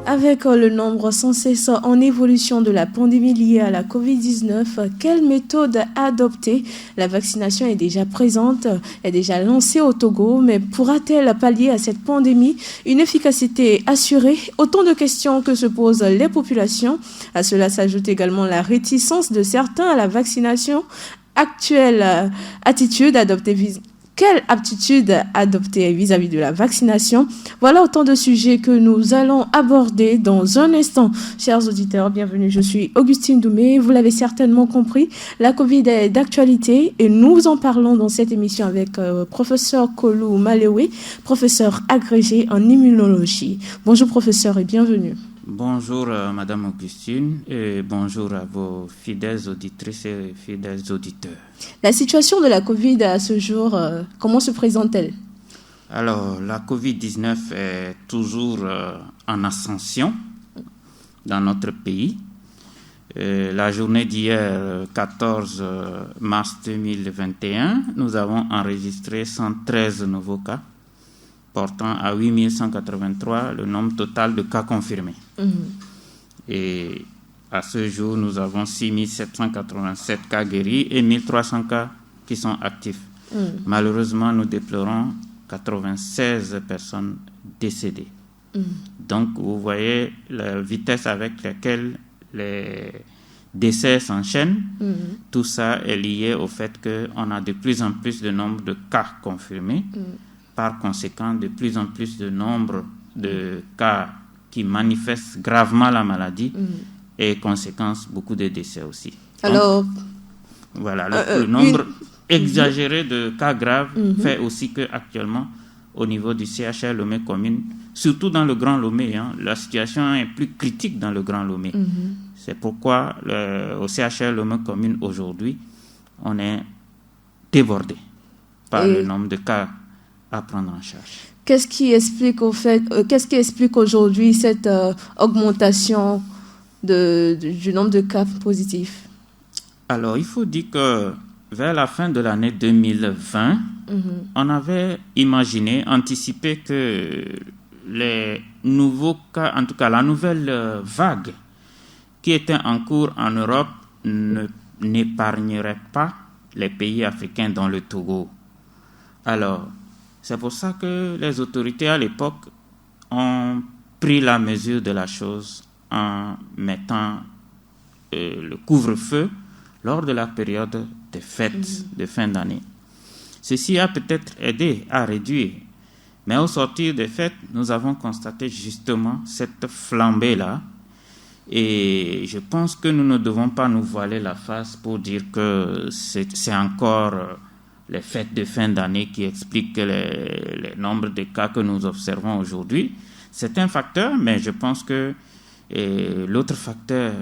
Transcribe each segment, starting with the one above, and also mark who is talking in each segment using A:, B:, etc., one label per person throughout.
A: Avec le nombre sans cesse en évolution de la pandémie liée à la COVID-19, quelle méthode adopter? La vaccination est déjà présente, est déjà lancée au Togo, mais pourra-t-elle pallier à cette pandémie? Une efficacité assurée? Autant de questions que se posent les populations. À cela s'ajoute également la réticence de certains à la vaccination. Actuelle attitude adoptée Quelle aptitude adopter vis-à-vis de la vaccination? Voilà autant de sujets que nous allons aborder dans un instant. Chers auditeurs, bienvenue. Je suis Augustine Doumé. Vous l'avez certainement compris, la Covid est d'actualité et nous en parlons dans cette émission avec professeur Kolou Malewe, professeur agrégé en immunologie. Bonjour professeur et bienvenue.
B: Bonjour Madame Augustine et bonjour à vos fidèles auditrices et fidèles auditeurs.
A: La situation de la Covid à ce jour, comment se présente-t-elle?
B: Alors, la Covid-19 est toujours en ascension dans notre pays. La journée d'hier, 14 mars 2021, nous avons enregistré 113 nouveaux cas, portant à 8183 le nombre total de cas confirmés. Et à ce jour, nous avons 6787 cas guéris et 1300 cas qui sont actifs. Malheureusement, nous déplorons 96 personnes décédées. Donc, vous voyez la vitesse avec laquelle les décès s'enchaînent. Tout ça est lié au fait qu'on a de plus en plus de nombre de cas confirmés. Par conséquent, de plus en plus de nombre de cas qui manifestent gravement la maladie et conséquence, beaucoup de décès aussi.
A: Alors,
B: donc, voilà, le nombre exagéré de cas graves fait aussi qu'actuellement, au niveau du CHR Lomé commune, surtout dans le Grand Lomé, la situation est plus critique dans le Grand Lomé. C'est pourquoi au CHR Lomé commune aujourd'hui, on est débordé par le nombre de cas à prendre en charge.
A: Qu'est-ce qui explique aujourd'hui cette augmentation du nombre de cas positifs?
B: Alors, il faut dire que vers la fin de l'année 2020, on avait imaginé, anticipé que les nouveaux cas, en tout cas la nouvelle vague qui était en cours en Europe n'épargnerait pas les pays africains dont le Togo. Alors, c'est pour ça que les autorités à l'époque ont pris la mesure de la chose en mettant le couvre-feu lors de la période des fêtes de fin d'année. Ceci a peut-être aidé à réduire, mais au sortir des fêtes, nous avons constaté justement cette flambée-là. Et je pense que nous ne devons pas nous voiler la face pour dire que c'est encore les fêtes de fin d'année qui expliquent les nombres de cas que nous observons aujourd'hui. C'est un facteur, mais je pense que l'autre facteur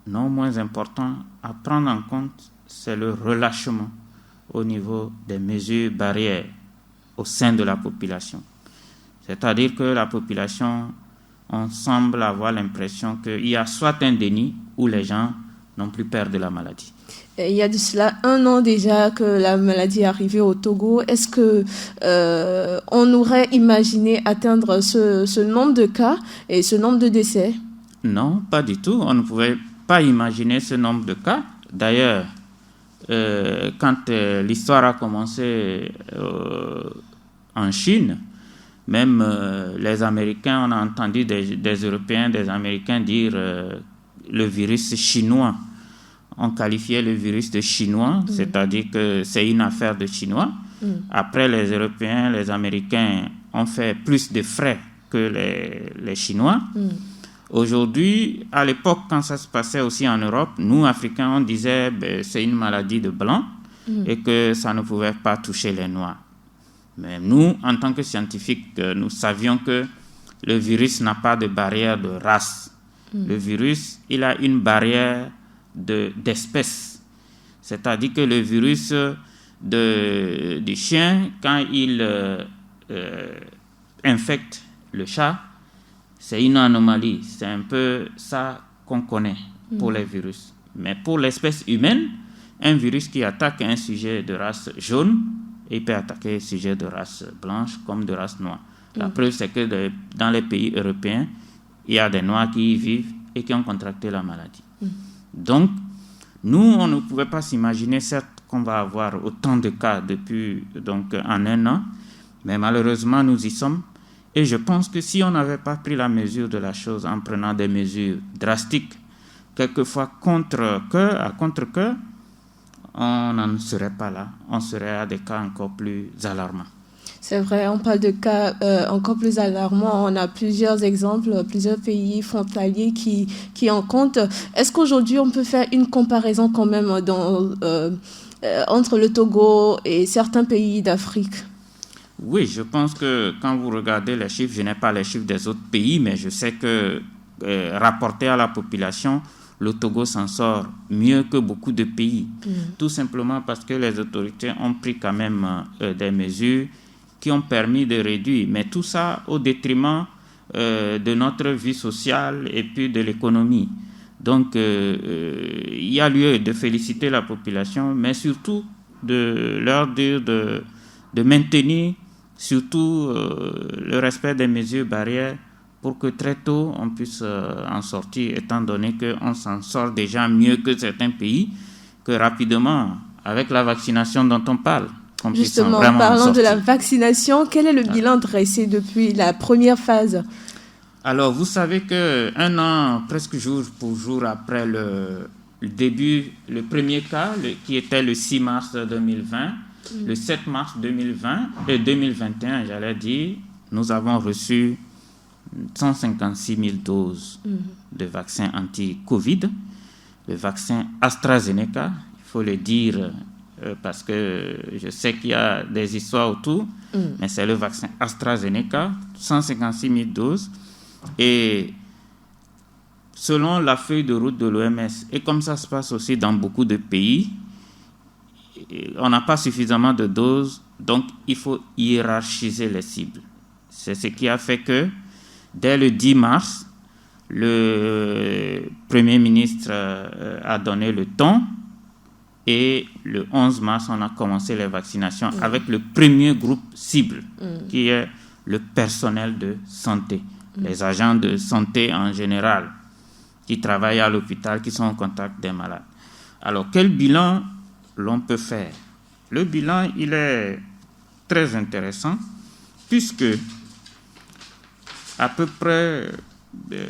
B: non moins important à prendre en compte, c'est le relâchement au niveau des mesures barrières au sein de la population. C'est-à-dire que la population, on semble avoir l'impression qu'il y a soit un déni où les gens n'ont plus peur de la maladie.
A: Il y a de cela 1 an déjà que la maladie est arrivée au Togo. Est-ce que on aurait imaginé atteindre ce nombre de cas et ce nombre de décès?
B: Non, pas du tout. On ne pouvait pas imaginer ce nombre de cas. D'ailleurs, quand l'histoire a commencé en Chine, même les Américains, on a entendu des Européens, des Américains dire le virus chinois. On qualifiait le virus de chinois, c'est-à-dire que c'est une affaire de Chinois. Après, les Européens, les Américains ont fait plus de frais que les Chinois. Aujourd'hui, à l'époque, quand ça se passait aussi en Europe, nous, Africains, on disait que c'est une maladie de blancs et que ça ne pouvait pas toucher les Noirs. Mais nous, en tant que scientifiques, nous savions que le virus n'a pas de barrière de race. Le virus, il a une barrière d'espèce. C'est-à-dire que le virus du chien, quand il infecte le chat, c'est une anomalie. C'est un peu ça qu'on connaît pour les virus. Mais pour l'espèce humaine, un virus qui attaque un sujet de race jaune, il peut attaquer un sujet de race blanche comme de race noire. La preuve, c'est que dans les pays européens, il y a des Noirs qui y vivent et qui ont contracté la maladie. Donc, nous, on ne pouvait pas s'imaginer, certes, qu'on va avoir autant de cas depuis en un an, mais malheureusement, nous y sommes. Et je pense que si on n'avait pas pris la mesure de la chose en prenant des mesures drastiques, quelquefois à contre-cœur, on n'en serait pas là. On serait à des cas encore plus alarmants.
A: C'est vrai, on parle de cas encore plus alarmants. On a plusieurs exemples, plusieurs pays frontaliers qui en comptent. Est-ce qu'aujourd'hui, on peut faire une comparaison quand même entre le Togo et certains pays d'Afrique?
B: Oui, je pense que quand vous regardez les chiffres, je n'ai pas les chiffres des autres pays, mais je sais que rapporté à la population, le Togo s'en sort mieux que beaucoup de pays. Tout simplement parce que les autorités ont pris quand même des mesures qui ont permis de réduire, mais tout ça au détriment de notre vie sociale et puis de l'économie. Donc, il y a lieu de féliciter la population, mais surtout de leur dire de maintenir surtout le respect des mesures barrières pour que très tôt on puisse en sortir, étant donné qu'on s'en sort déjà mieux que certains pays, que rapidement, avec la vaccination dont on parle.
A: Justement, parlant de la vaccination, quel est le bilan dressé depuis la première phase?
B: Alors, vous savez qu'un an, presque jour pour jour après le premier cas, qui était le 6 mars 2020, le 7 mars 2021, j'allais dire, nous avons reçu 156 000 doses de vaccins anti-Covid, le vaccin AstraZeneca, il faut le dire parce que je sais qu'il y a des histoires autour, mais c'est le vaccin AstraZeneca, 156 000 doses. Et selon la feuille de route de l'OMS, et comme ça se passe aussi dans beaucoup de pays, on n'a pas suffisamment de doses, donc il faut hiérarchiser les cibles. C'est ce qui a fait que dès le 10 mars, le Premier ministre a donné le ton et le 11 mars, on a commencé les vaccinations avec le premier groupe cible, qui est le personnel de santé, les agents de santé en général, qui travaillent à l'hôpital, qui sont en contact des malades. Alors, quel bilan l'on peut faire? Le bilan, il est très intéressant, puisque à peu près de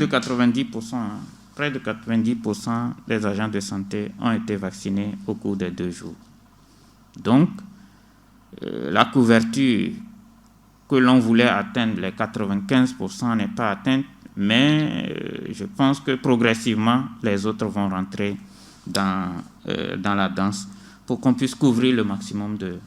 B: 90% des agents de santé ont été vaccinés au cours des 2 jours. Donc, la couverture que l'on voulait atteindre, les 95%, n'est pas atteinte, mais je pense que progressivement, les autres vont rentrer dans la danse pour qu'on puisse couvrir le maximum du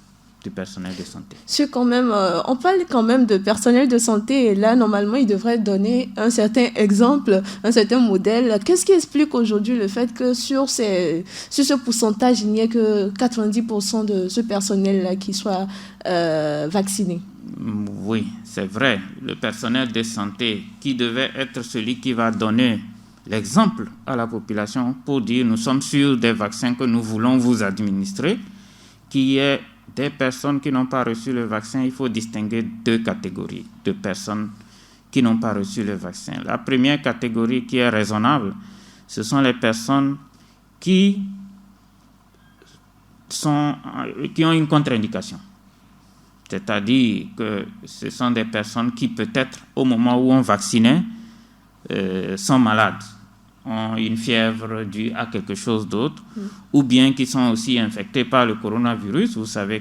B: personnel de santé.
A: On parle quand même de personnel de santé et là, normalement, il devrait donner un certain exemple, un certain modèle. Qu'est-ce qui explique aujourd'hui le fait que sur ce pourcentage, il n'y ait que 90% de ce personnel-là qui soit vacciné?
B: Oui, c'est vrai. Le personnel de santé qui devait être celui qui va donner l'exemple à la population pour dire nous sommes sûrs des vaccins que nous voulons vous administrer, qui est des personnes qui n'ont pas reçu le vaccin. Il faut distinguer 2 catégories de personnes qui n'ont pas reçu le vaccin. La première catégorie qui est raisonnable, ce sont les personnes qui ont une contre-indication. C'est-à-dire que ce sont des personnes qui peut-être au moment où on vaccinait sont malades, ont une fièvre due à quelque chose d'autre, ou bien qui sont aussi infectés par le coronavirus, vous savez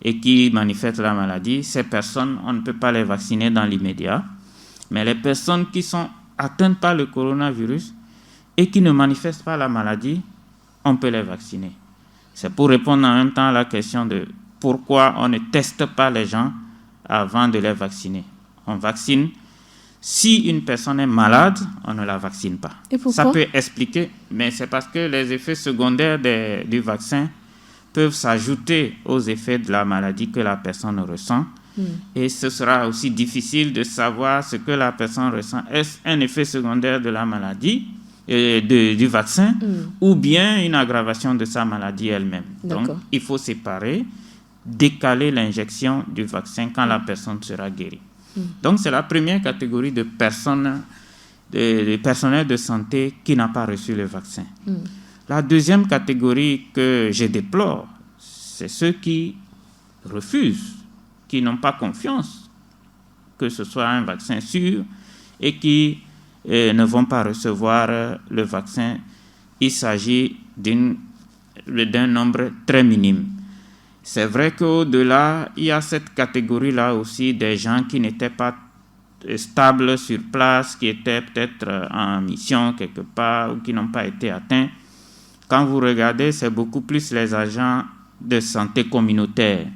B: et qui manifestent la maladie. Ces personnes, on ne peut pas les vacciner dans l'immédiat. Mais les personnes qui sont atteintes par le coronavirus et qui ne manifestent pas la maladie, on peut les vacciner. C'est pour répondre en même temps à la question de pourquoi on ne teste pas les gens avant de les vacciner. On vaccine. Si une personne est malade, on ne la vaccine pas.
A: Et pourquoi?
B: Ça peut expliquer, mais c'est parce que les effets secondaires du vaccin peuvent s'ajouter aux effets de la maladie que la personne ressent. Et ce sera aussi difficile de savoir ce que la personne ressent. Est-ce un effet secondaire de la maladie, du vaccin, ou bien une aggravation de sa maladie elle-même?
A: D'accord.
B: Donc, il faut séparer, décaler l'injection du vaccin quand la personne sera guérie. Donc, c'est la première catégorie de personnes, de personnel de santé qui n'a pas reçu le vaccin. La deuxième catégorie que je déplore, c'est ceux qui refusent, qui n'ont pas confiance que ce soit un vaccin sûr et qui ne vont pas recevoir le vaccin. Il s'agit d'un nombre très minime. C'est vrai qu'au-delà, il y a cette catégorie-là aussi des gens qui n'étaient pas stables sur place, qui étaient peut-être en mission quelque part ou qui n'ont pas été atteints. Quand vous regardez, c'est beaucoup plus les agents de santé communautaire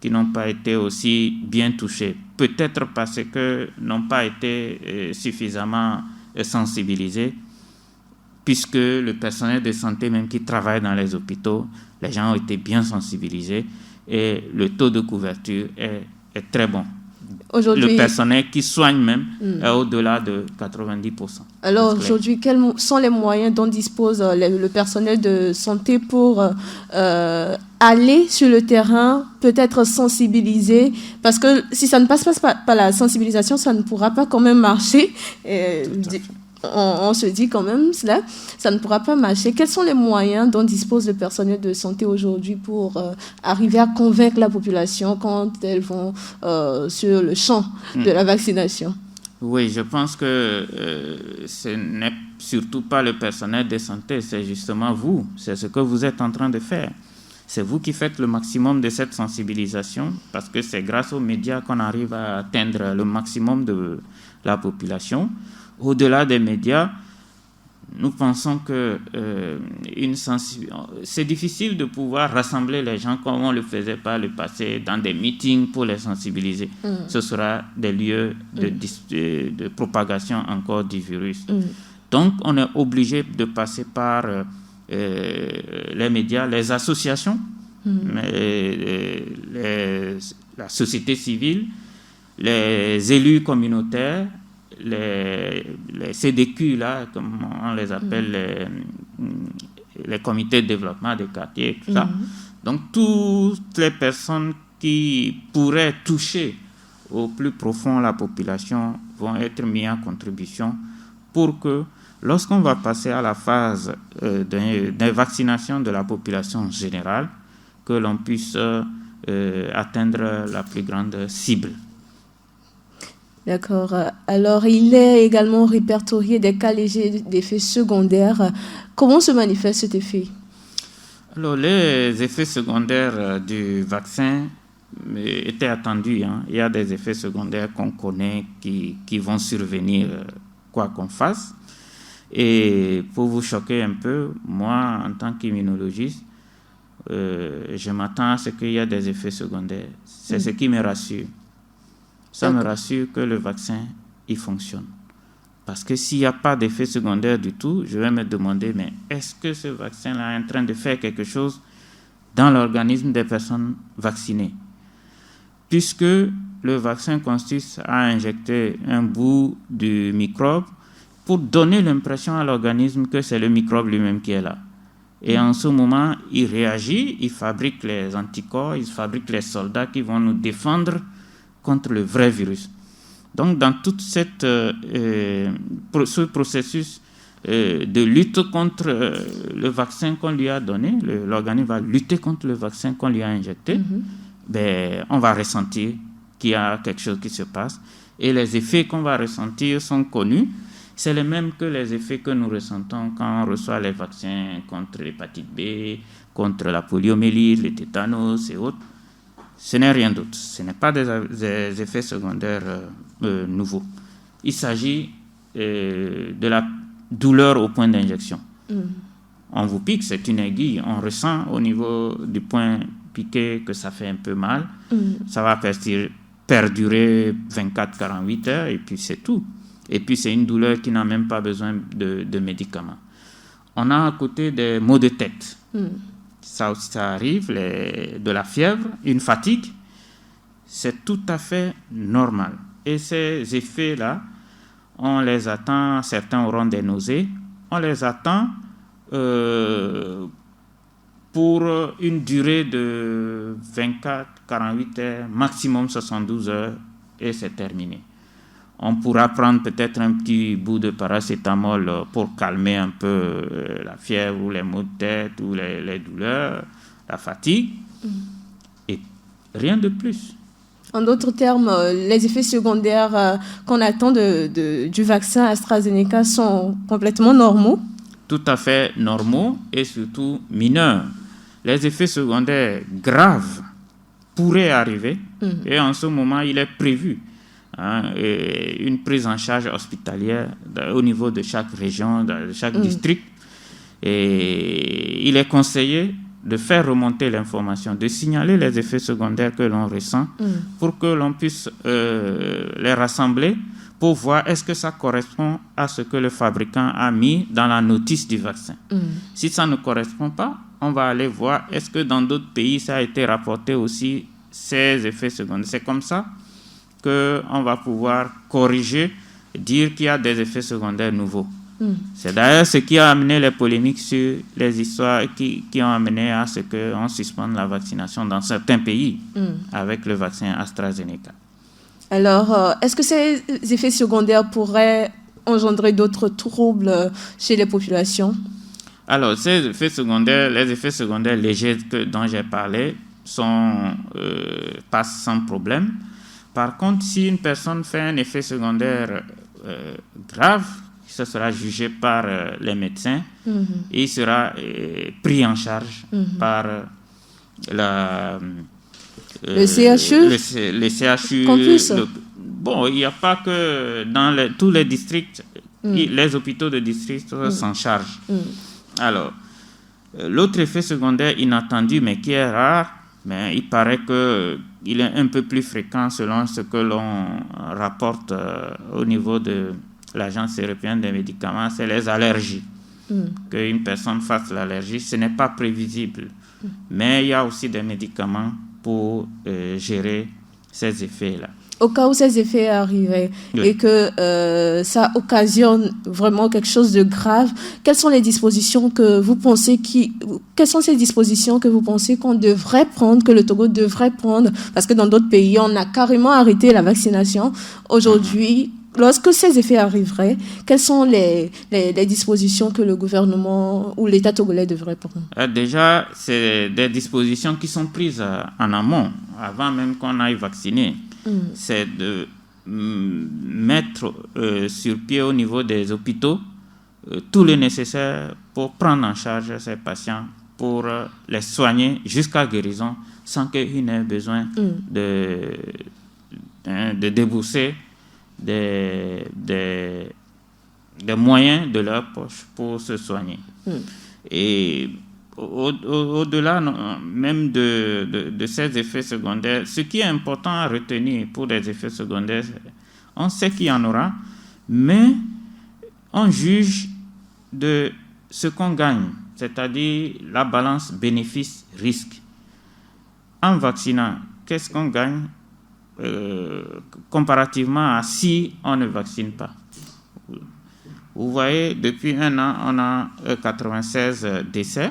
B: qui n'ont pas été aussi bien touchés. Peut-être parce que n'ont pas été suffisamment sensibilisés, puisque le personnel de santé même qui travaille dans les hôpitaux, les gens ont été bien sensibilisés et le taux de couverture est très bon. Le personnel qui soigne même est au-delà de 90%.
A: Alors aujourd'hui, quels sont les moyens dont dispose le personnel de santé pour aller sur le terrain, peut-être sensibiliser, parce que si ça ne passe pas par la sensibilisation, ça ne pourra pas quand même marcher. On se dit quand même cela, ça ne pourra pas marcher. Quels sont les moyens dont dispose le personnel de santé aujourd'hui pour arriver à convaincre la population quand elles vont sur le champ de la vaccination?
B: Oui, je pense que ce n'est surtout pas le personnel de santé, c'est justement vous. C'est ce que vous êtes en train de faire. C'est vous qui faites le maximum de cette sensibilisation parce que c'est grâce aux médias qu'on arrive à atteindre le maximum de la population. Au-delà des médias, nous pensons que c'est difficile de pouvoir rassembler les gens comme on le faisait par le passé dans des meetings pour les sensibiliser. Ce sera des lieux de propagation encore du virus. Donc, on est obligé de passer par les médias, les associations, la société civile, les élus communautaires, les CDQ, là, comme on les appelle, les comités de développement des quartiers, tout ça. Donc, toutes les personnes qui pourraient toucher au plus profond la population vont être mises en contribution pour que, lorsqu'on va passer à la phase de vaccination de la population générale, que l'on puisse atteindre la plus grande cible.
A: D'accord. Alors, il est également répertorié des cas légers d'effets secondaires. Comment se manifeste cet effet?
B: Alors, les effets secondaires du vaccin étaient attendus. Il y a des effets secondaires qu'on connaît qui vont survenir quoi qu'on fasse. Et pour vous choquer un peu, moi, en tant qu'immunologiste, je m'attends à ce qu'il y ait des effets secondaires. C'est ce qui me rassure. Ça me rassure que le vaccin, il fonctionne. Parce que s'il n'y a pas d'effet secondaire du tout, je vais me demander, mais est-ce que ce vaccin-là est en train de faire quelque chose dans l'organisme des personnes vaccinées? Puisque le vaccin consiste à injecter un bout du microbe pour donner l'impression à l'organisme que c'est le microbe lui-même qui est là. Et en ce moment, il réagit, il fabrique les anticorps, il fabrique les soldats qui vont nous défendre contre le vrai virus. Donc, dans tout ce processus de lutte contre le vaccin qu'on lui a donné, l'organisme va lutter contre le vaccin qu'on lui a injecté, on va ressentir qu'il y a quelque chose qui se passe. Et les effets qu'on va ressentir sont connus. C'est les mêmes que les effets que nous ressentons quand on reçoit les vaccins contre l'hépatite B, contre la poliomyélite, le tétanos et autres. Ce n'est rien d'autre. Ce n'est pas des effets secondaires nouveaux. Il s'agit de la douleur au point d'injection. On vous pique, c'est une aiguille. On ressent au niveau du point piqué que ça fait un peu mal. Ça va perdurer 24-48 heures et puis c'est tout. Et puis c'est une douleur qui n'a même pas besoin de médicaments. On a à côté des maux de tête. Ça arrive, de la fièvre, une fatigue, c'est tout à fait normal. Et ces effets-là, on les attend, certains auront des nausées, on les attend pour une durée de 24-48 heures, maximum 72 heures, et c'est terminé. On pourra prendre peut-être un petit bout de paracétamol pour calmer un peu la fièvre ou les maux de tête ou les douleurs, la fatigue, et rien de plus.
A: En d'autres termes, les effets secondaires qu'on attend du vaccin AstraZeneca sont complètement normaux?
B: Tout à fait normaux et surtout mineurs. Les effets secondaires graves pourraient arriver et en ce moment, il est prévu une prise en charge hospitalière au niveau de chaque région, de chaque district. Et il est conseillé de faire remonter l'information, de signaler les effets secondaires que l'on ressent pour que l'on puisse les rassembler pour voir est-ce que ça correspond à ce que le fabricant a mis dans la notice du vaccin. Si ça ne correspond pas, on va aller voir est-ce que dans d'autres pays ça a été rapporté aussi ces effets secondaires. C'est comme ça qu'on va pouvoir corriger, dire qu'il y a des effets secondaires nouveaux. C'est d'ailleurs ce qui a amené les polémiques sur les histoires qui ont amené à ce qu'on suspende la vaccination dans certains pays avec le vaccin AstraZeneca.
A: Alors, est-ce que ces effets secondaires pourraient engendrer d'autres troubles chez les populations?
B: Alors, les effets secondaires légers dont j'ai parlé passent sans problème. Par contre, si une personne fait un effet secondaire grave, ce sera jugé par les médecins et il sera pris en charge par
A: le CHU.
B: Le CHU. Bon, il n'y a pas que dans tous les districts, les hôpitaux de district s'en chargent. Alors, l'autre effet secondaire inattendu, mais qui est rare, mais il paraît qu'il est un peu plus fréquent selon ce que l'on rapporte au niveau de l'Agence européenne des médicaments, c'est les allergies. Qu'une personne fasse l'allergie, ce n'est pas prévisible. Mais il y a aussi des médicaments pour gérer ces effets-là.
A: Au cas où ces effets arriveraient et que ça occasionne vraiment quelque chose de grave, quelles sont ces dispositions que vous pensez qu'on devrait prendre, que le Togo devrait prendre? Parce que dans d'autres pays, on a carrément arrêté la vaccination. Aujourd'hui, lorsque ces effets arriveraient, quelles sont les dispositions que le gouvernement ou l'État togolais devrait prendre?
B: Déjà, c'est des dispositions qui sont prises en amont, avant même qu'on aille vacciner. C'est de mettre sur pied au niveau des hôpitaux tout le nécessaire pour prendre en charge ces patients, pour les soigner jusqu'à guérison, sans qu'ils n'aient besoin de débourser des moyens de leur poche pour se soigner. Et au-delà même de ces effets secondaires, ce qui est important à retenir pour les effets secondaires, on sait qu'il y en aura, mais on juge de ce qu'on gagne, c'est-à-dire la balance bénéfice-risque. En vaccinant, qu'est-ce qu'on gagne comparativement à si on ne vaccine pas? Vous voyez, depuis un an, on a 96 décès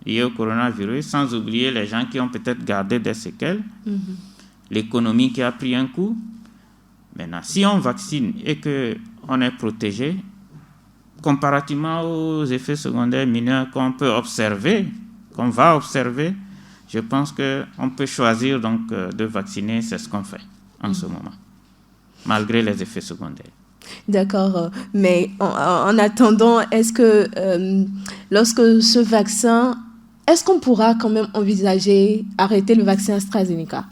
B: liés au coronavirus, sans oublier les gens qui ont peut-être gardé des séquelles, l'économie qui a pris un coup. Maintenant, si on vaccine et qu'on est protégé, comparativement aux effets secondaires mineurs qu'on peut observer, qu'on va observer, je pense qu'on peut choisir donc de vacciner, c'est ce qu'on fait en ce moment, malgré les effets secondaires.
A: D'accord, mais en attendant, est-ce que lorsque ce vaccin, est-ce qu'on pourra quand même envisager arrêter le vaccin AstraZeneca?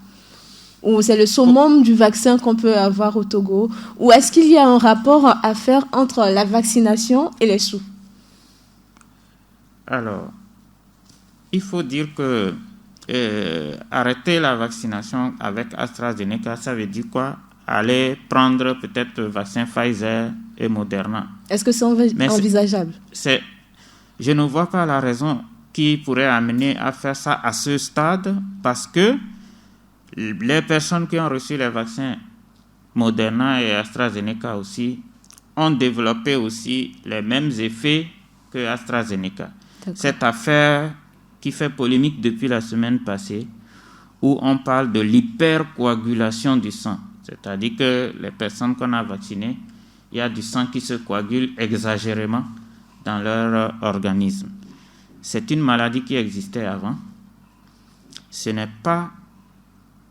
A: Ou c'est le summum du vaccin qu'on peut avoir au Togo? Ou est-ce qu'il y a un rapport à faire entre la vaccination et les sous?
B: Alors, il faut dire que arrêter la vaccination avec AstraZeneca, ça veut dire quoi? Aller prendre peut-être le vaccin Pfizer et Moderna.
A: Est-ce que c'est envisageable?
B: Je ne vois pas la raison qui pourrait amener à faire ça à ce stade, parce que les personnes qui ont reçu les vaccins Moderna et AstraZeneca aussi ont développé aussi les mêmes effets que AstraZeneca. D'accord. Cette affaire qui fait polémique depuis la semaine passée, où on parle de l'hypercoagulation du sang, C'est-à-dire que les personnes qu'on a vaccinées, il y a du sang qui se coagule exagérément dans leur organisme. C'est une maladie qui existait avant. Ce n'est pas...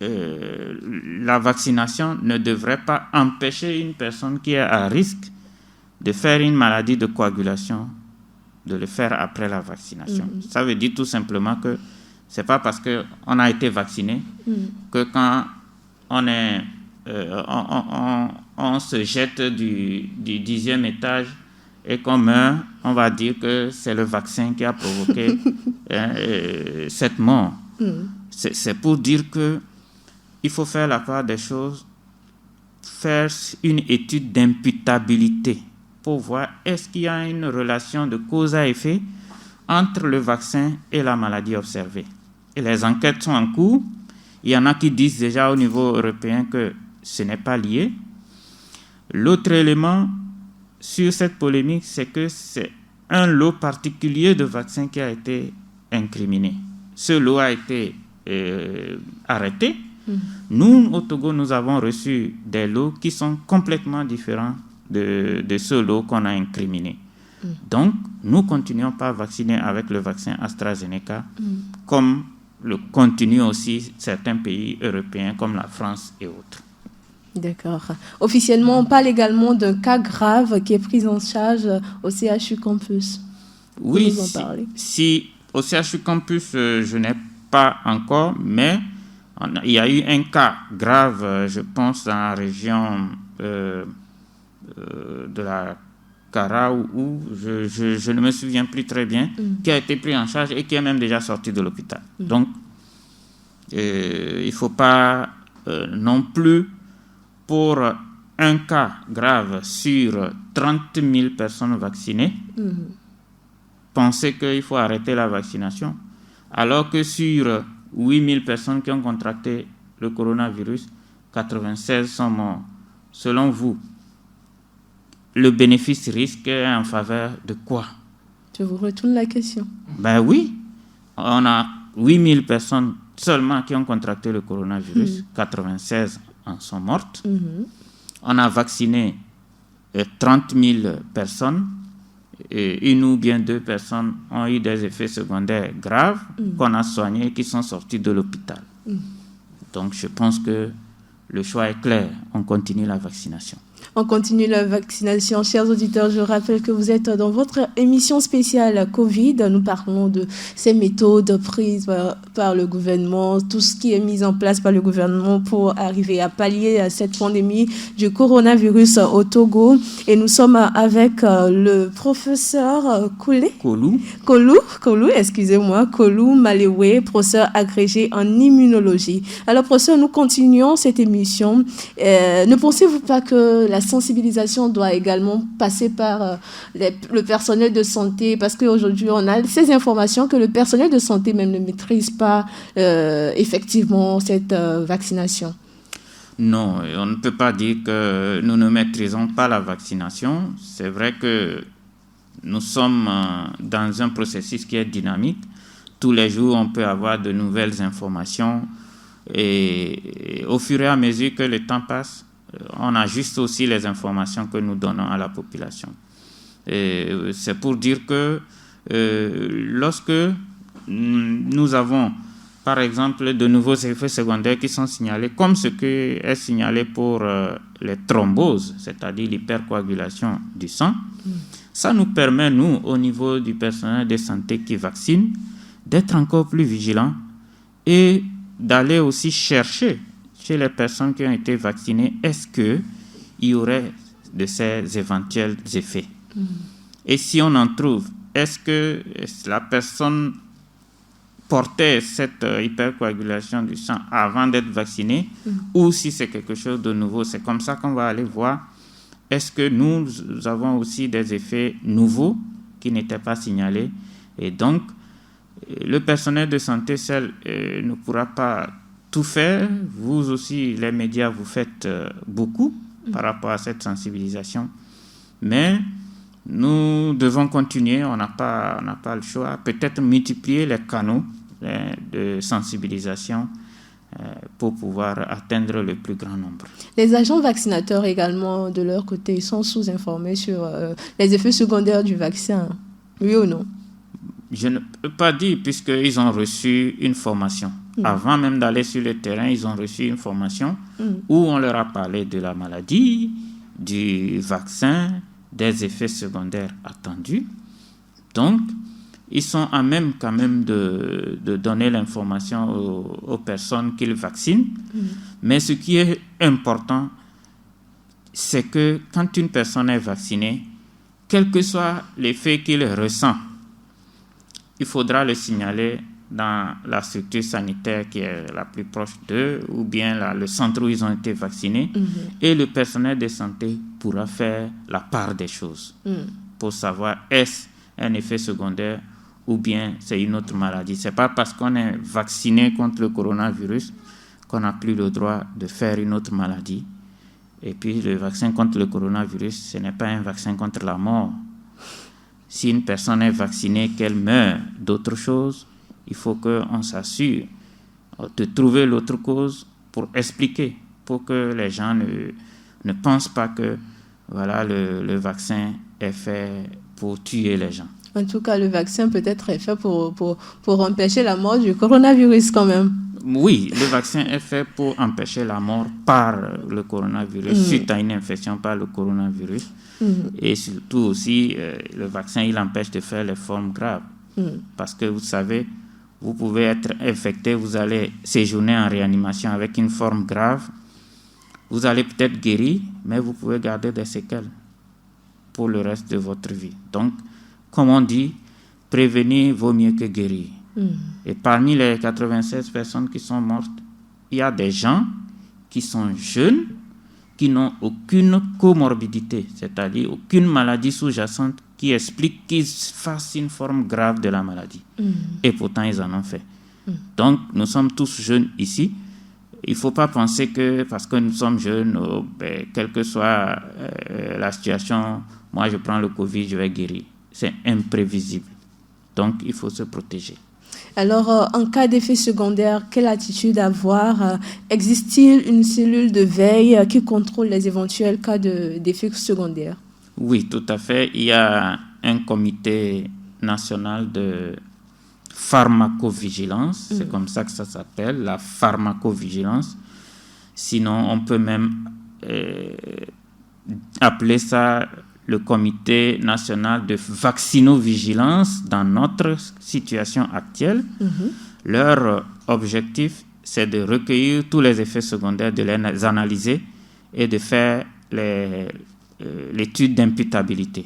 B: la vaccination ne devrait pas empêcher une personne qui est à risque de faire une maladie de coagulation, de le faire après la vaccination. Ça veut dire tout simplement que ce n'est pas parce qu'on a été vacciné que quand on est... on se jette du 10e étage et qu'on meurt, on va dire que c'est le vaccin qui a provoqué cette mort. C'est pour dire que il faut faire la part des choses, faire une étude d'imputabilité pour voir est-ce qu'il y a une relation de cause à effet entre le vaccin et la maladie observée. Et les enquêtes sont en cours. Il y en a qui disent déjà au niveau européen que ce n'est pas lié. L'autre élément sur cette polémique, c'est que c'est un lot particulier de vaccins qui a été incriminé. Ce lot a été arrêté. Nous, au Togo, nous avons reçu des lots qui sont complètement différents de ce lot qu'on a incriminé. Donc, nous continuons pas à vacciner avec le vaccin AstraZeneca, comme le continuent aussi certains pays européens comme la France et autres.
A: D'accord. Officiellement, on parle également d'un cas grave qui est pris en charge au CHU Campus.
B: Oui, si au CHU Campus, je n'ai pas encore, mais il y a eu un cas grave, je pense, dans la région de la Kara, où je ne me souviens plus très bien, qui a été pris en charge et qui est même déjà sorti de l'hôpital. Donc, il ne faut pas non plus, pour un cas grave sur 30 000 personnes vaccinées, penser qu'il faut arrêter la vaccination, alors que sur 8 000 personnes qui ont contracté le coronavirus, 96 sont morts. Selon vous, le bénéfice-risque est en faveur de quoi?
A: Je vous retourne la question.
B: Ben oui, on a 8 000 personnes seulement qui ont contracté le coronavirus, 96 en sont mortes. On a vacciné 30 000 personnes, et une ou bien deux personnes ont eu des effets secondaires graves qu'on a soignés et qui sont sortis de l'hôpital. Donc je pense que le choix est clair, on continue la vaccination.
A: On continue la vaccination. Chers auditeurs, je rappelle que vous êtes dans votre émission spéciale Covid. Nous parlons de ces méthodes prises par le gouvernement, tout ce qui est mis en place par le gouvernement pour arriver à pallier à cette pandémie du coronavirus au Togo. Et nous sommes avec le professeur Kolou Malewe, professeur agrégé en immunologie. Alors, professeur, nous continuons cette émission. Ne pensez-vous pas que la sensibilisation doit également passer par le personnel de santé, parce qu'aujourd'hui, on a ces informations que le personnel de santé même ne maîtrise pas effectivement cette vaccination?
B: Non, on ne peut pas dire que nous ne maîtrisons pas la vaccination. C'est vrai que nous sommes dans un processus qui est dynamique. Tous les jours, on peut avoir de nouvelles informations et au fur et à mesure que le temps passe, on ajuste aussi les informations que nous donnons à la population. Et c'est pour dire que lorsque nous avons, par exemple, de nouveaux effets secondaires qui sont signalés, comme ce qui est signalé pour les thromboses, c'est-à-dire l'hypercoagulation du sang, ça nous permet, nous, au niveau du personnel de santé qui vaccine, d'être encore plus vigilants et d'aller aussi chercher chez les personnes qui ont été vaccinées, est-ce qu'il y aurait de ces éventuels effets? Et si on en trouve, est-ce que la personne portait cette hypercoagulation du sang avant d'être vaccinée ou si c'est quelque chose de nouveau? C'est comme ça qu'on va aller voir, est-ce que nous avons aussi des effets nouveaux qui n'étaient pas signalés? Et donc, le personnel de santé seul ne pourra pas tout faire. Vous aussi, les médias, vous faites beaucoup par rapport à cette sensibilisation. Mais nous devons continuer, on n'a pas le choix. Peut-être multiplier les canaux de sensibilisation pour pouvoir atteindre le plus grand nombre.
A: Les agents vaccinateurs également, de leur côté, ils sont sous-informés sur les effets secondaires du vaccin, oui ou non?
B: Je ne peux pas dire, puisqu'ils ont reçu une formation. Avant même d'aller sur le terrain, ils ont reçu une formation où on leur a parlé de la maladie, du vaccin, des effets secondaires attendus. Donc, ils sont à même quand même de donner l'information aux personnes qu'ils vaccinent. Mais ce qui est important, c'est que quand une personne est vaccinée, quel que soit l'effet qu'il ressent, il faudra le signaler dans la structure sanitaire qui est la plus proche d'eux ou bien le centre où ils ont été vaccinés et le personnel de santé pourra faire la part des choses pour savoir est-ce un effet secondaire ou bien c'est une autre maladie. Ce n'est pas parce qu'on est vacciné contre le coronavirus qu'on n'a plus le droit de faire une autre maladie. Et puis le vaccin contre le coronavirus, ce n'est pas un vaccin contre la mort. Si une personne est vaccinée, qu'elle meurt d'autre chose, il faut qu'on s'assure de trouver l'autre cause pour expliquer, pour que les gens ne pensent pas que voilà, le vaccin est fait pour tuer les gens.
A: En tout cas, le vaccin peut-être est fait pour empêcher la mort du coronavirus quand même.
B: Oui, le vaccin est fait pour empêcher la mort par le coronavirus, suite à une infection par le coronavirus. Et surtout aussi, le vaccin, il empêche de faire les formes graves. Parce que vous savez, vous pouvez être infecté, vous allez séjourner en réanimation avec une forme grave. Vous allez peut-être guérir, mais vous pouvez garder des séquelles pour le reste de votre vie. Donc, comme on dit, prévenir vaut mieux que guérir. Et parmi les 96 personnes qui sont mortes, il y a des gens qui sont jeunes, qui n'ont aucune comorbidité, c'est-à-dire aucune maladie sous-jacente qui explique qu'ils fassent une forme grave de la maladie. Et pourtant, ils en ont fait. Donc, nous sommes tous jeunes ici. Il ne faut pas penser que parce que nous sommes jeunes, quelle que soit la situation, moi je prends le Covid, je vais guérir. C'est imprévisible. Donc, il faut se protéger.
A: Alors, en cas d'effet secondaire, quelle attitude avoir? Existe-t-il une cellule de veille qui contrôle les éventuels cas d'effets secondaires?
B: Oui, tout à fait. Il y a un comité national de pharmacovigilance. C'est comme ça que ça s'appelle, la pharmacovigilance. Sinon, on peut même appeler ça le comité national de vaccinovigilance dans notre situation actuelle. Leur objectif, c'est de recueillir tous les effets secondaires, de les analyser et de faire l'étude d'imputabilité.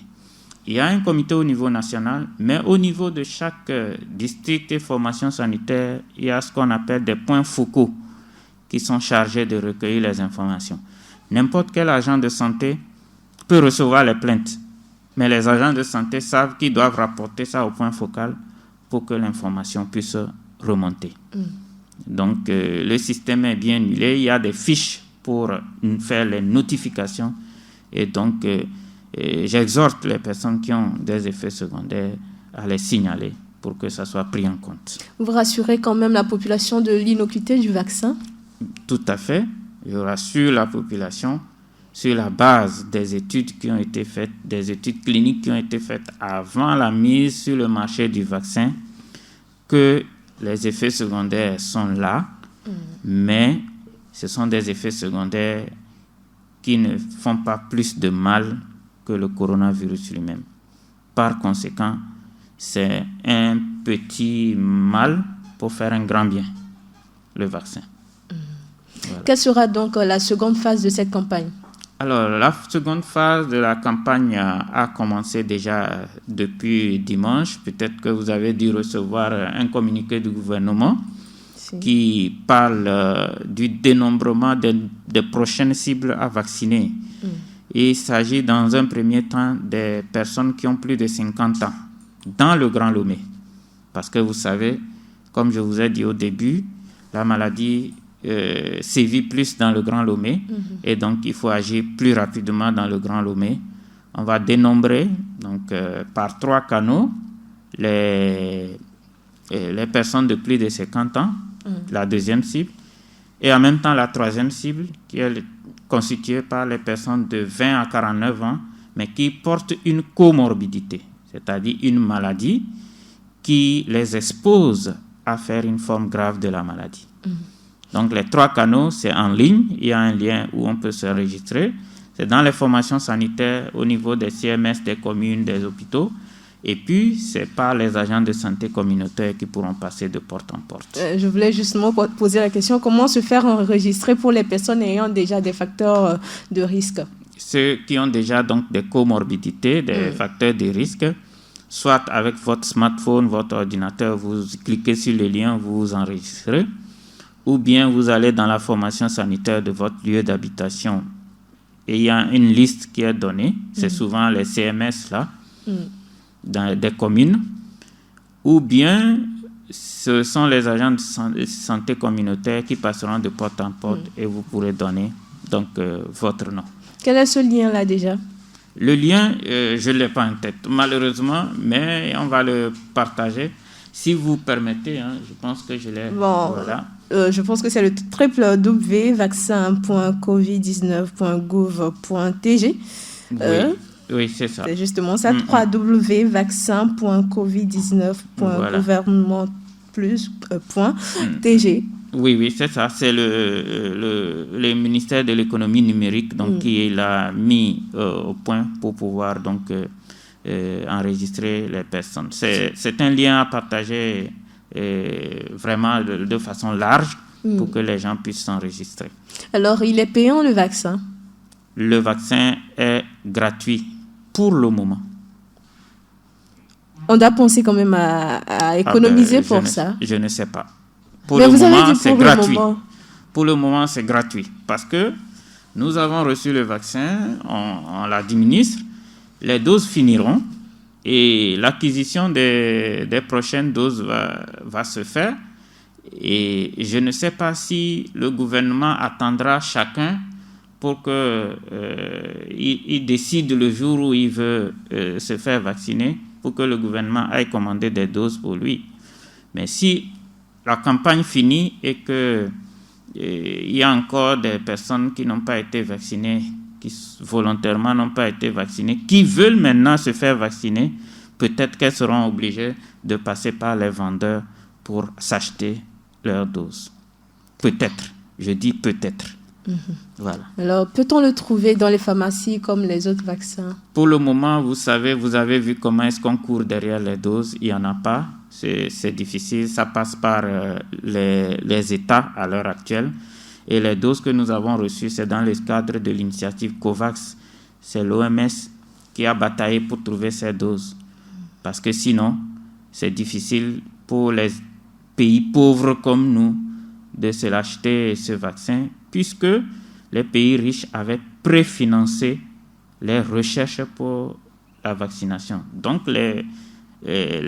B: Il y a un comité au niveau national, mais au niveau de chaque district et formation sanitaire, il y a ce qu'on appelle des points focaux qui sont chargés de recueillir les informations. N'importe quel agent de santé peut recevoir les plaintes, mais les agents de santé savent qu'ils doivent rapporter ça au point focal pour que l'information puisse remonter. Donc, le système est bien huilé. Il y a des fiches pour faire les notifications. Et donc, j'exhorte les personnes qui ont des effets secondaires à les signaler pour que ça soit pris en compte.
A: Vous rassurez quand même la population de l'innocuité du vaccin?
B: Tout à fait. Je rassure la population sur la base des études qui ont été faites, des études cliniques qui ont été faites avant la mise sur le marché du vaccin, que les effets secondaires sont là, mais ce sont des effets secondaires qui ne font pas plus de mal que le coronavirus lui-même. Par conséquent, c'est un petit mal pour faire un grand bien, le vaccin. Voilà.
A: Quelle sera donc la seconde phase de cette campagne?
B: Alors, la seconde phase de la campagne a commencé déjà depuis dimanche. Peut-être que vous avez dû recevoir un communiqué du gouvernement qui parle du dénombrement des prochaines cibles à vacciner. Il s'agit dans un premier temps des personnes qui ont plus de 50 ans dans le Grand Lomé. Parce que vous savez, comme je vous ai dit au début, la maladie sévit plus dans le Grand Lomé et donc il faut agir plus rapidement dans le Grand Lomé. On va dénombrer donc, par 3 canaux les personnes de plus de 50 ans, la deuxième cible, Et en même temps, la troisième cible, qui est constituée par les personnes de 20 à 49 ans, mais qui portent une comorbidité, c'est-à-dire une maladie qui les expose à faire une forme grave de la maladie. Donc les 3 canaux, c'est en ligne, il y a un lien où on peut se enregistrer, c'est dans les formations sanitaires au niveau des CMS, des communes, des hôpitaux, et puis c'est par les agents de santé communautaire qui pourront passer de porte en porte.
A: Je voulais justement poser la question, comment se faire enregistrer pour les personnes ayant déjà des facteurs de risque?
B: Ceux qui ont déjà donc des comorbidités, des facteurs de risque, soit avec votre smartphone, votre ordinateur, vous cliquez sur le lien, vous vous enregistrez, ou bien vous allez dans la formation sanitaire de votre lieu d'habitation et il y a une liste qui est donnée, c'est souvent les CMS là, dans des communes, ou bien ce sont les agents de santé communautaire qui passeront de porte en porte et vous pourrez donner donc votre nom.
A: Quel est ce lien-là déjà?
B: Le lien, je ne l'ai pas en tête, malheureusement, mais on va le partager. Si vous permettez, je pense que je l'ai.
A: Bon,
B: voilà.
A: Je pense que c'est le www.vaccin.covid19.gouv.tg.
B: Oui, c'est ça.
A: C'est justement ça, www.vaccin.covid19.gouvernement+.tg.
B: Oui, c'est ça. C'est le ministère de l'économie numérique donc, qui l'a mis au point pour pouvoir donc, enregistrer les personnes. C'est un lien à partager vraiment de façon large pour que les gens puissent s'enregistrer.
A: Alors, il est payant le vaccin?
B: Le vaccin est gratuit pour le moment.
A: On doit penser quand même à économiser pour ça.
B: Je ne sais pas. Pour le moment, c'est gratuit. Pour le moment, c'est gratuit. Parce que nous avons reçu le vaccin, on l'administre, les doses finiront et l'acquisition des prochaines doses va se faire. Et je ne sais pas si le gouvernement attendra chacun pour qu'il décide le jour où il veut se faire vacciner, pour que le gouvernement aille commander des doses pour lui. Mais si la campagne finit et qu'il y a encore des personnes qui n'ont pas été vaccinées, qui volontairement n'ont pas été vaccinées, qui veulent maintenant se faire vacciner, peut-être qu'elles seront obligées de passer par les vendeurs pour s'acheter leurs doses. Peut-être, je dis peut-être. Voilà.
A: Alors, peut-on le trouver dans les pharmacies comme les autres vaccins?
B: Pour le moment, vous savez, vous avez vu comment est-ce qu'on court derrière les doses. Il n'y en a pas. C'est difficile. Ça passe par les États à l'heure actuelle. Et les doses que nous avons reçues, c'est dans le cadre de l'initiative COVAX. C'est l'OMS qui a bataillé pour trouver ces doses. Parce que sinon, c'est difficile pour les pays pauvres comme nous de se l'acheter, ce vaccin, puisque les pays riches avaient préfinancé les recherches pour la vaccination. Donc, les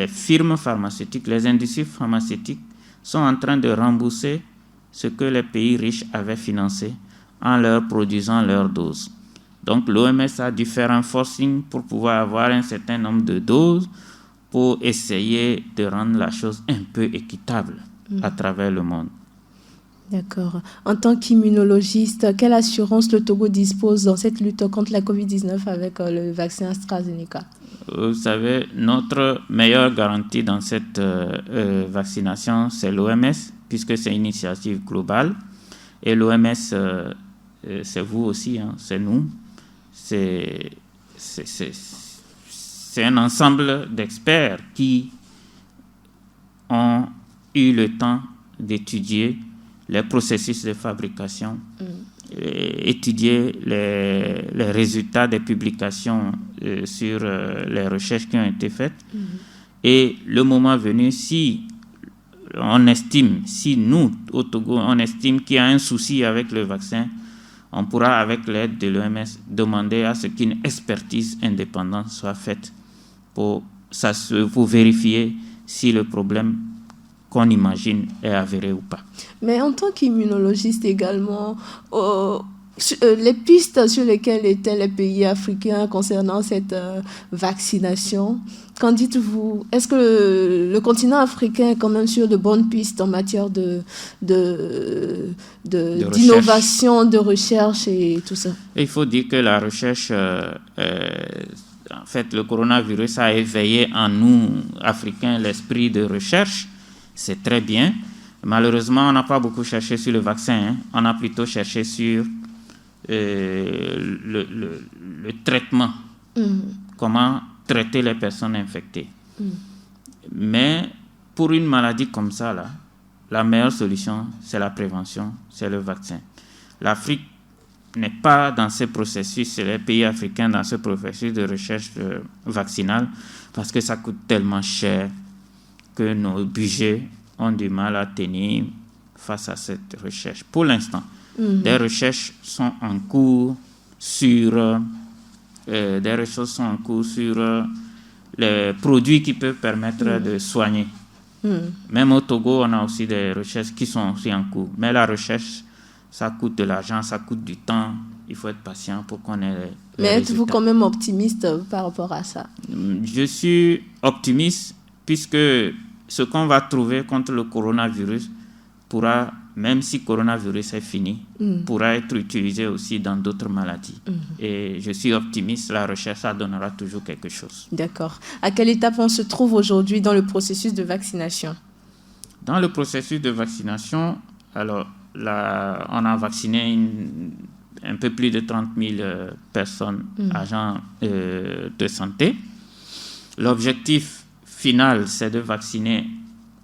B: firmes pharmaceutiques, les industries pharmaceutiques sont en train de rembourser ce que les pays riches avaient financé en leur produisant leurs doses. Donc, l'OMS a dû faire un forcing pour pouvoir avoir un certain nombre de doses pour essayer de rendre la chose un peu équitable à travers le monde.
A: D'accord. En tant qu'immunologiste, quelle assurance le Togo dispose dans cette lutte contre la COVID-19 avec le vaccin AstraZeneca?
B: Vous savez, notre meilleure garantie dans cette vaccination, c'est l'OMS, puisque c'est une initiative globale. Et l'OMS, c'est vous aussi, c'est nous. C'est un ensemble d'experts qui ont eu le temps d'étudier les processus de fabrication, étudier les résultats des publications sur les recherches qui ont été faites. Et le moment venu, si nous, au Togo, on estime qu'il y a un souci avec le vaccin, on pourra, avec l'aide de l'OMS, demander à ce qu'une expertise indépendante soit faite pour vérifier si le problème qu'on imagine est avéré ou pas.
A: Mais en tant qu'immunologiste également, les pistes sur lesquelles étaient les pays africains concernant cette vaccination, qu'en dites-vous? Est-ce que le continent africain est quand même sur de bonnes pistes en matière d'innovation, de recherche et tout ça?
B: Il faut dire que la recherche, en fait, le coronavirus a éveillé en nous, Africains, l'esprit de recherche. C'est très bien. Malheureusement, on n'a pas beaucoup cherché sur le vaccin. Hein. On a plutôt cherché sur le traitement. Comment traiter les personnes infectées. Mais pour une maladie comme ça, là, la meilleure solution, c'est la prévention, c'est le vaccin. L'Afrique n'est pas dans ce processus, c'est les pays africains dans ce processus de recherche vaccinale parce que ça coûte tellement cher que nos budgets ont du mal à tenir face à cette recherche. Pour l'instant, des recherches sont en cours sur les produits qui peuvent permettre de soigner. Même au Togo, on a aussi des recherches qui sont aussi en cours. Mais la recherche, ça coûte de l'argent, ça coûte du temps. Il faut être patient pour qu'on ait les
A: Mais êtes-vous quand même optimiste par rapport à ça?
B: Je suis optimiste puisque ce qu'on va trouver contre le coronavirus pourra, même si le coronavirus est fini, pourra être utilisé aussi dans d'autres maladies. Et je suis optimiste, la recherche, ça donnera toujours quelque chose.
A: D'accord. À quelle étape on se trouve aujourd'hui dans le processus de vaccination?
B: Dans le processus de vaccination, alors là, on a vacciné un peu plus de 30 000 personnes, agents de santé. L'objectif final, c'est de vacciner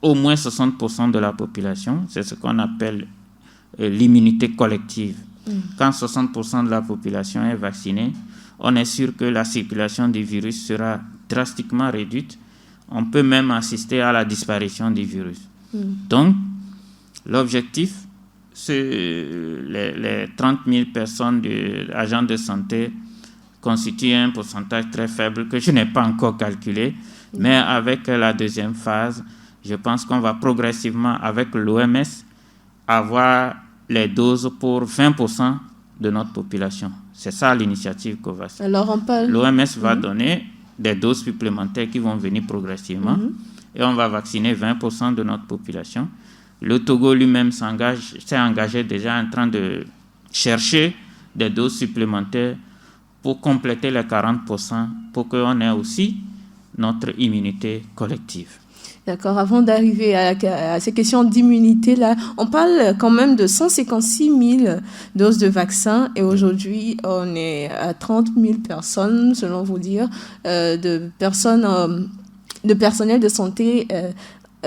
B: au moins 60% de la population. C'est ce qu'on appelle l'immunité collective. Quand 60% de la population est vaccinée, on est sûr que la circulation du virus sera drastiquement réduite. On peut même assister à la disparition du virus. Donc, l'objectif, c'est les 30 000 personnes agents de santé constituent un pourcentage très faible que je n'ai pas encore calculé. Mais avec la deuxième phase, je pense qu'on va progressivement, avec l'OMS, avoir les doses pour 20% de notre population. C'est ça l'initiative COVAX.
A: Alors
B: l'OMS va donner des doses supplémentaires qui vont venir progressivement et on va vacciner 20% de notre population. Le Togo lui-même s'est engagé déjà en train de chercher des doses supplémentaires pour compléter les 40% pour qu'on ait aussi notre immunité collective.
A: D'accord. Avant d'arriver à ces questions d'immunité-là, on parle quand même de 156 000 doses de vaccins et aujourd'hui, on est à 30 000 personnes, selon vous dire, de personnel de santé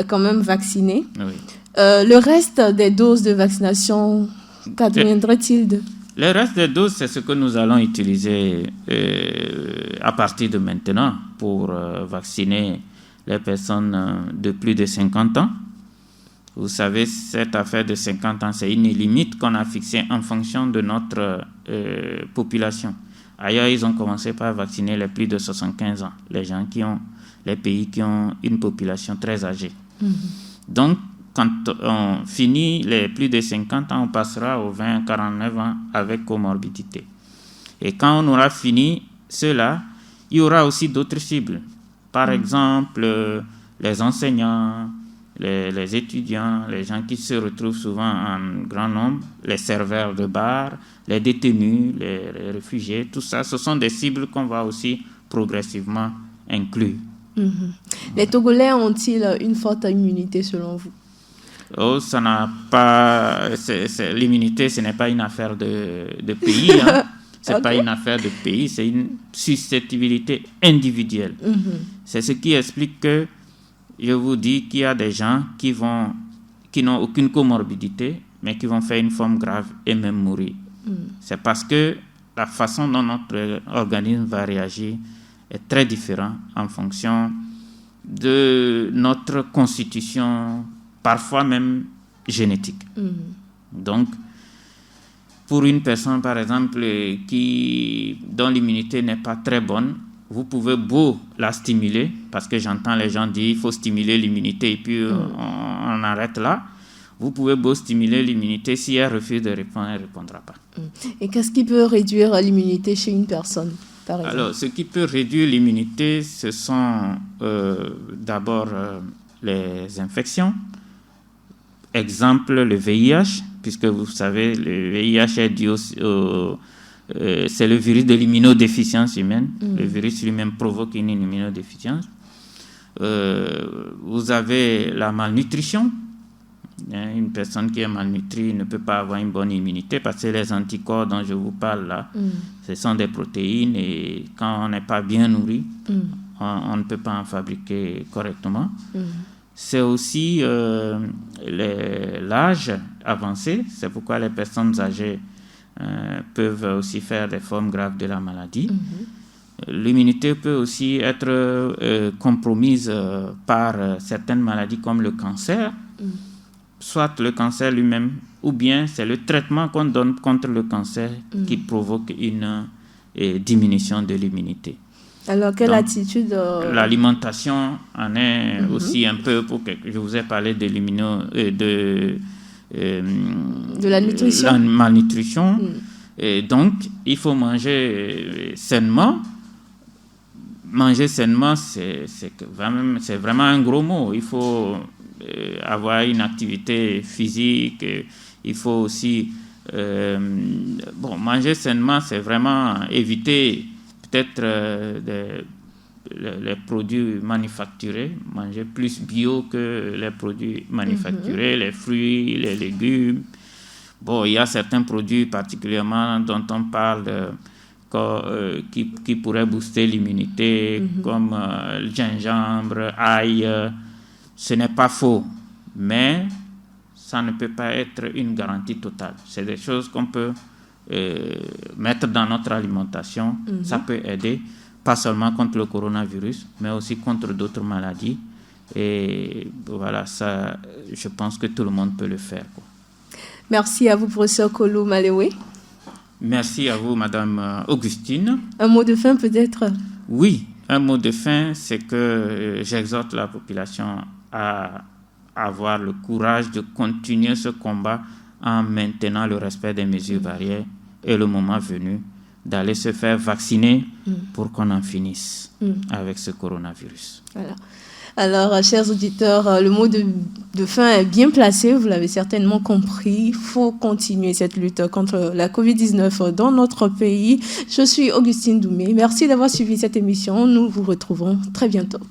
A: quand même vaccinés.
B: Oui.
A: Le reste des doses de vaccination, qu'adviendrait-il de...
B: Le reste des doses, c'est ce que nous allons utiliser à partir de maintenant pour vacciner les personnes de plus de 50 ans. Vous savez, cette affaire de 50 ans, c'est une limite qu'on a fixée en fonction de notre population. Ailleurs, ils ont commencé par vacciner les plus de 75 ans, les pays qui ont une population très âgée. Donc, quand on finit les plus de 50 ans, on passera aux 20-49 ans avec comorbidité. Et quand on aura fini cela, il y aura aussi d'autres cibles. Par exemple, les enseignants, les étudiants, les gens qui se retrouvent souvent en grand nombre, les serveurs de bar, les détenus, les réfugiés, tout ça, ce sont des cibles qu'on va aussi progressivement inclure.
A: Les Togolais ont-ils une forte immunité selon vous?
B: Oh, ça n'a pas... l'immunité, ce n'est pas une affaire de pays. Hein. Ce n'est pas une affaire de pays, c'est une susceptibilité individuelle. C'est ce qui explique que je vous dis qu'il y a des gens qui n'ont aucune comorbidité, mais qui vont faire une forme grave et même mourir. C'est parce que la façon dont notre organisme va réagir est très différente en fonction de notre constitution, parfois même génétique. Donc, pour une personne, par exemple, dont l'immunité n'est pas très bonne, vous pouvez beau la stimuler, parce que j'entends les gens dire qu'il faut stimuler l'immunité et puis on arrête là. Vous pouvez beau stimuler l'immunité, si elle refuse de répondre, elle ne répondra pas.
A: Et qu'est-ce qui peut réduire l'immunité chez une personne, par exemple?
B: Alors, ce qui peut réduire l'immunité, ce sont d'abord les infections. Exemple, le VIH, puisque vous savez, le VIH est dû c'est le virus de l'immunodéficience humaine. Le virus lui-même provoque une immunodéficience. Vous avez la malnutrition. Une personne qui est malnutrie ne peut pas avoir une bonne immunité parce que les anticorps dont je vous parle là, ce sont des protéines et quand on n'est pas bien nourri, on ne peut pas en fabriquer correctement. C'est aussi l'âge avancé, c'est pourquoi les personnes âgées peuvent aussi faire des formes graves de la maladie. L'immunité peut aussi être compromise par certaines maladies comme le cancer, soit le cancer lui-même, ou bien c'est le traitement qu'on donne contre le cancer qui provoque une diminution de l'immunité.
A: Alors, quelle attitude
B: L'alimentation en est aussi un peu, je vous ai parlé de
A: la nutrition.
B: La malnutrition. Et donc, il faut manger sainement. Manger sainement, c'est vraiment un gros mot. Il faut avoir une activité physique. Il faut aussi... manger sainement, c'est vraiment éviter peut-être les produits manufacturés, manger plus bio que les produits manufacturés, les fruits, les légumes. Bon, il y a certains produits particulièrement dont on parle qui pourraient booster l'immunité, comme le gingembre, ail. Ce n'est pas faux, mais ça ne peut pas être une garantie totale. C'est des choses qu'on peut mettre dans notre alimentation. Ça peut aider, pas seulement contre le coronavirus, mais aussi contre d'autres maladies. Et voilà, ça, je pense que tout le monde peut le faire, quoi.
A: Merci à vous, professeur Kolo Malewe.
B: Merci à vous, Madame Augustine.
A: Un mot de fin peut-être?
B: Oui, un mot de fin, c'est que j'exhorte la population à avoir le courage de continuer ce combat en maintenant le respect des mesures barrières et le moment venu d'aller se faire vacciner pour qu'on en finisse avec ce coronavirus.
A: Voilà. Alors, chers auditeurs, le mot de fin est bien placé, vous l'avez certainement compris. Il faut continuer cette lutte contre la Covid-19 dans notre pays. Je suis Augustine Doumé. Merci d'avoir suivi cette émission. Nous vous retrouvons très bientôt.